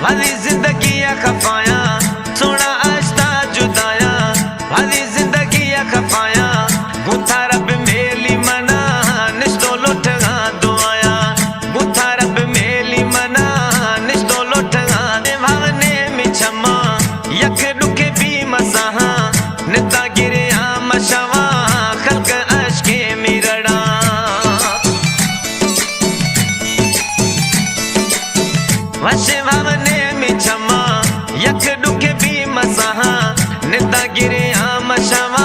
वाली जिंदगी खफाया सोना आस्ता जुदाया वाली जिंदगी खफाया गुथा रब मेली मना निस्तो लोटगा दुआया गुथा रब मेली मना निस्तो लोटगा भावने मिछमा यख दुखे भी मसाहा निता गिरे मशवा खल्क अशके मिरड़ा वशे भावने मिछमा यख दुखे भी मसाहा निता गिरे मशवा